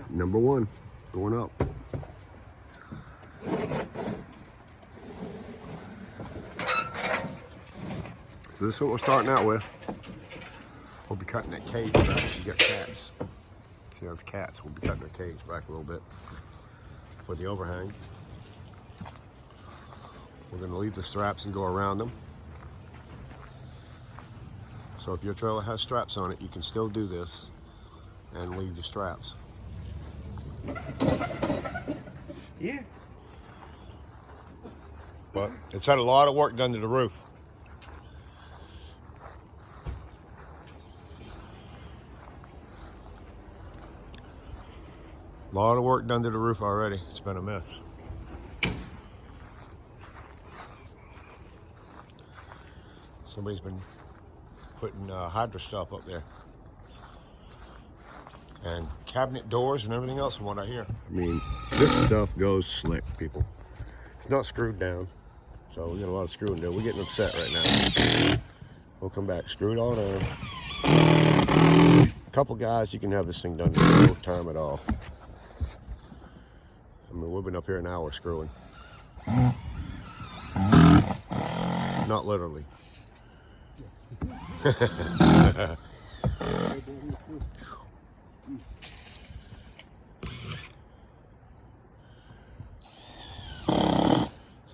Number one, going up. So this is what we're starting out with. We'll be cutting that cage back. You got cats. See those cats? We'll be cutting their cage back a little bit for the overhang. We're going to leave the straps and go around them. So if your trailer has straps on it, you can still do this and leave the straps. Yeah. But it's had a lot of work done to the roof. A lot of work done to the roof already. It's been a mess. Somebody's been putting hydro stuff up there. And cabinet doors and everything else from what I hear. I mean, this stuff goes slick, people. It's not screwed down. So we got a lot of screwing to do. We're getting upset right now. We'll come back, screw it all down. A couple guys, you can have this thing done in no time at all. I mean, we've been up here an hour screwing. Not literally.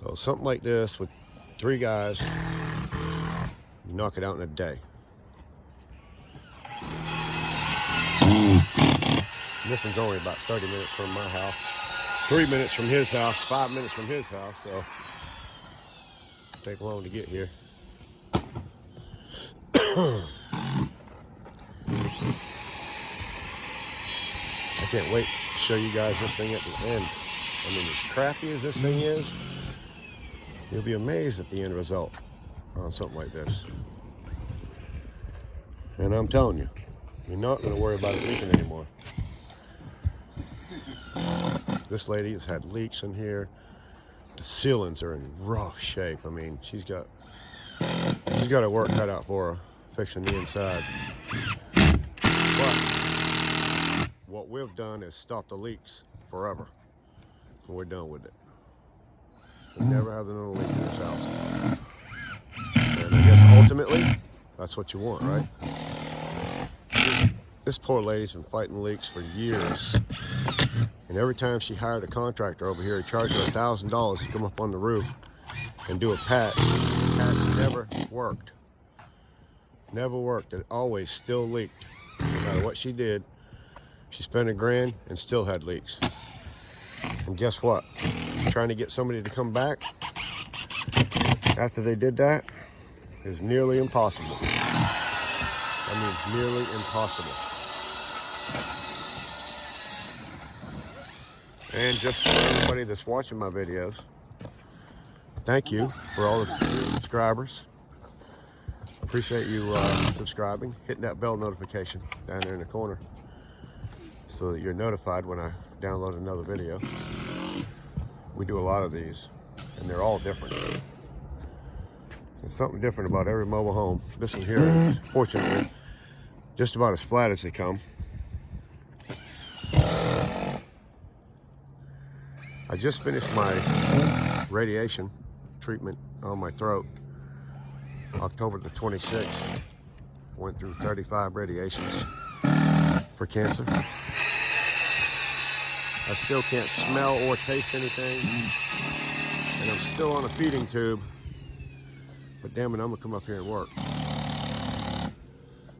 So something like this with 3 guys, you knock it out in a day. This is only about 30 minutes from my house. 3 minutes from his house, 5 minutes from his house, so it'll take long to get here. I can't wait to show you guys this thing at the end. I mean, as crappy as this thing is, you'll be amazed at the end result on something like this. And I'm telling you, you're not going to worry about it leaking anymore. This lady has had leaks in here. The ceilings are in rough shape. I mean, she's got her work cut out for her, fixing the inside. But what we've done is stop the leaks forever. And we're done with it. We'll never have another leak in this house. And I guess ultimately, that's what you want, right? This poor lady's been fighting leaks for years. And every time she hired a contractor over here, he charged her $1,000 to come up on the roof and do a patch. The patch never worked. Never worked. It always still leaked. No matter what she did, she spent $1,000 and still had leaks. And guess what? Trying to get somebody to come back after they did that is nearly impossible. I mean, nearly impossible. And just for everybody that's watching my videos, thank you for all the subscribers. Appreciate you subscribing, hitting that bell notification down there in the corner so that you're notified when I download another video. We do a lot of these, and they're all different. There's something different about every mobile home. This one here is, fortunately, just about as flat as they come. I just finished my radiation treatment on my throat, October the 26th. Went through 35 radiations for cancer. I still can't smell or taste anything, and I'm still on a feeding tube, but damn it, I'm gonna come up here and work.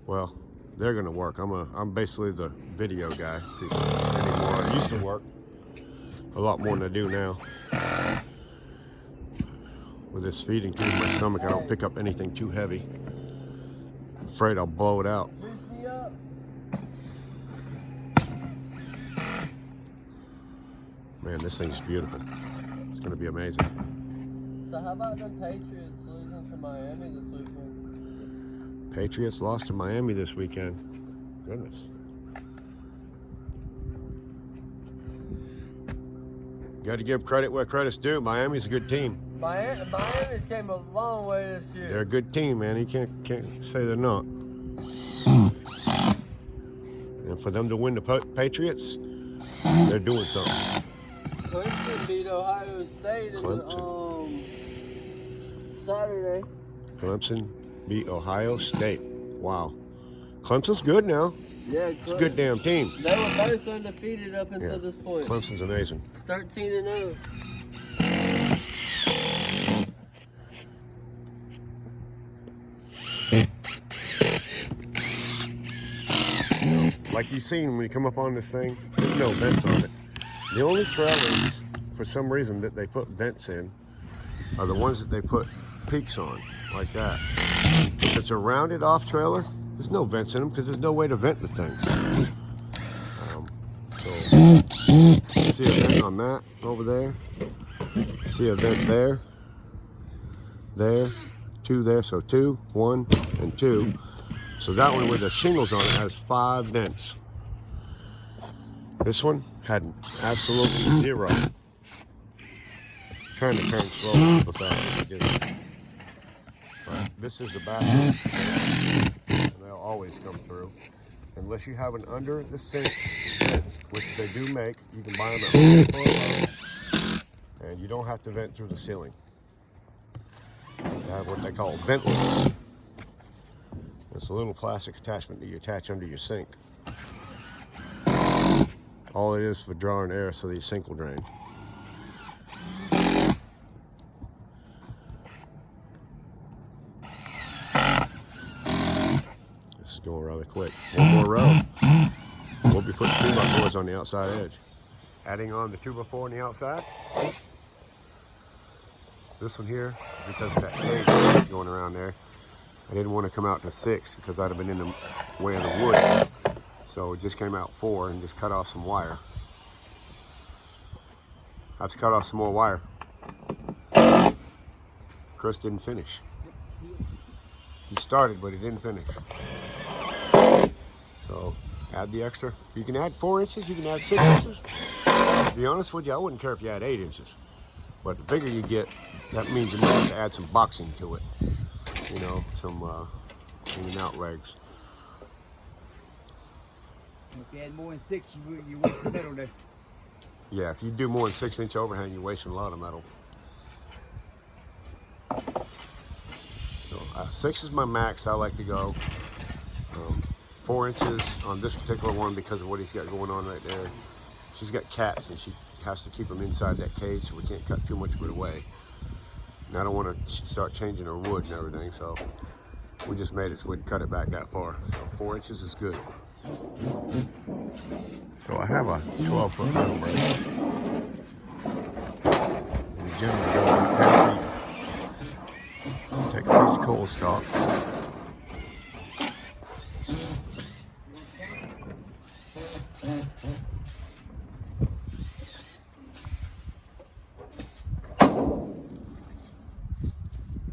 Well, they're gonna work. I'm basically the video guy anymore. I used to work a lot more than I do now. With this feeding tube in my stomach, I don't pick up anything too heavy. I'm afraid I'll blow it out. Man, this thing's beautiful. It's gonna be amazing. So how about the Patriots losing to Miami this weekend? Patriots lost to Miami this weekend. Goodness. Got to give credit where credit's due. Miami's a good team. Miami's came a long way this year. They're a good team, man. You can't say they're not. And for them to win the Patriots, they're doing something. Clemson beat Ohio State in the Saturday. Clemson beat Ohio State. Wow. Clemson's good now. Yeah, It's a good damn team. They were both undefeated up until this point. Clemson's amazing. 13-0. Like you've seen when you come up on this thing, there's no vents on it. The only trailers, for some reason, that they put vents in are the ones that they put peaks on, like that. If it's a rounded off trailer, there's no vents in them because there's no way to vent the thing. See a vent on that over there. See a vent there. There. 2 there. So 2, 1, and 2. So that one with the shingles on it has 5 vents. This one had absolutely 0. Trying to turn slow without getting. But this is the bathroom, and they'll always come through. Unless you have an under the sink vent, which they do make, you can buy them at Home Depot, and you don't have to vent through the ceiling. They have what they call ventless. It's a little plastic attachment that you attach under your sink. All it is for drawing air so the sink will drain. This is going rather quick. One more row. We'll be putting 2x4s on the outside edge. Adding on the 2x4 on the outside. This one here, because of that cage that's going around there, I didn't want to come out to 6 because I'd have been in the way of the wood. So it just came out 4 and just cut off some wire. I have to cut off some more wire. Chris didn't finish. He started, but he didn't finish. So add the extra. You can add 4 inches, you can add 6 inches. To be honest with you, I wouldn't care if you had 8 inches. But the bigger you get, that means you might have to add some boxing to it. You know, some in and out legs. If you add more than 6, you waste the metal there. Yeah, if you do more than 6-inch overhang, you're wasting a lot of metal. So 6 is my max. I like to go. 4 inches on this particular one because of what he's got going on right there. She's got cats and she has to keep them inside that cage, so we can't cut too much of it away. And I don't want to start changing her wood and everything, so we just made it so we'd cut it back that far. So 4 inches is good. So I have a 12-foot metal brake. We generally go about 10 feet. Take a piece of coal stock.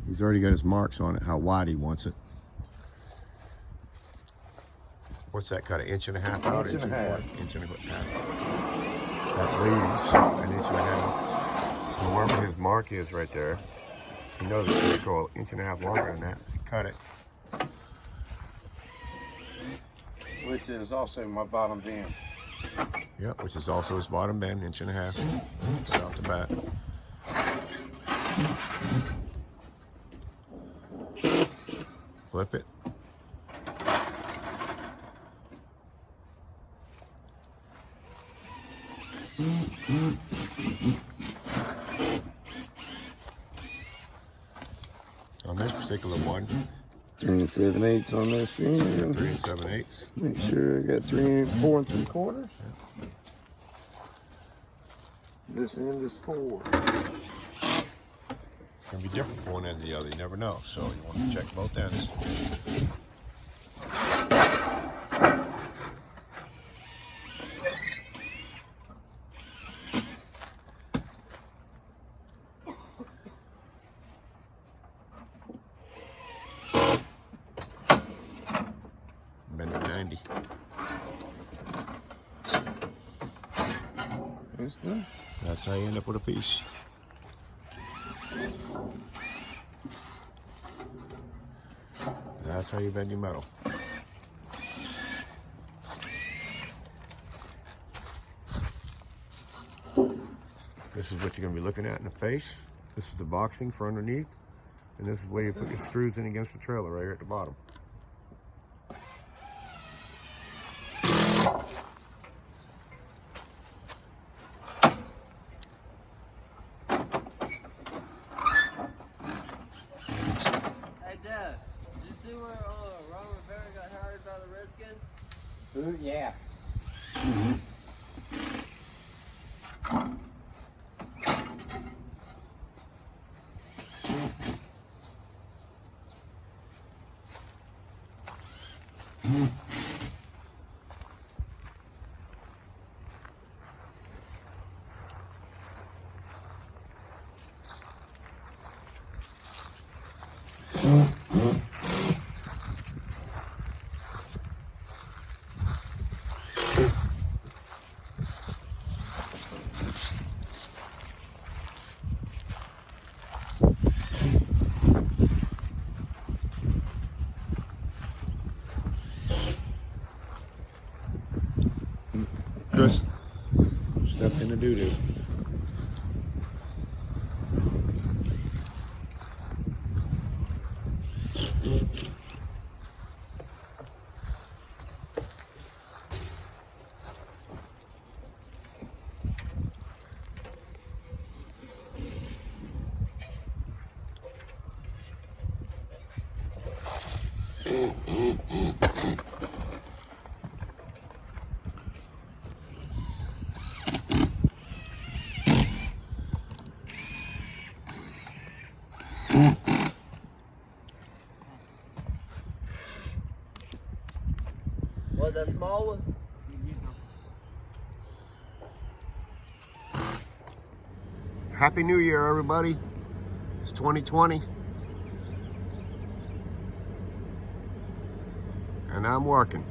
He's already got his marks on it, how wide he wants it. What's that cut, 1.5 inches out? Inch and a half. Inch and a half. That leaves 1.5 inches. So wherever his mark is right there, he knows it's going to go 1.5 inches longer than that. Cut it. Which is also my bottom bend. Yep, which is also his bottom bend, 1.5 inches right off the bat. Flip it. On this particular one, 3 7/8 on this end. 3 7/8. Make sure I got 4 3/4. This end is 4. It's going to be different from one end to the other, you never know. So you want to check both ends. Bend it 90. That's how you end up with a piece. That's how you bend your metal. This is what you're going to be looking at in the face. This is the boxing for underneath. And this is where you put your screws in against the trailer right here at the bottom. Hey Dad, did you see where Ron Rivera got hired by the Redskins? Ooh, yeah. Chris, stepped in the doo-doo. What, that small one? Happy New Year, everybody. It's 2020. And I'm working.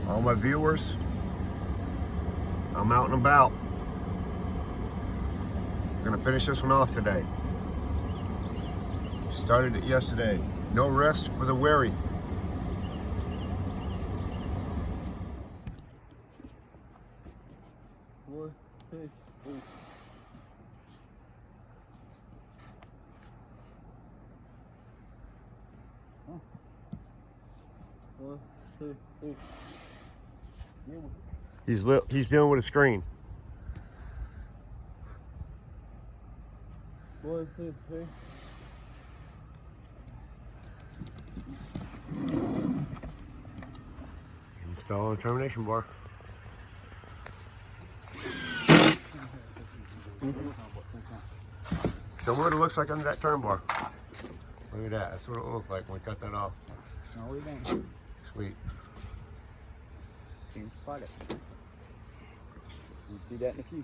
All my viewers, I'm out and about. Gonna finish this one off today. Started it yesterday. No rest for the weary. One, two, three. One, two, three. He's dealing with a screen. One, two, three. Install a termination bar. Show me what it looks like under that turn bar. Look at that. That's what it looks like when we cut that off. No, we don't. Sweet. Can't spot it. You see that in a few.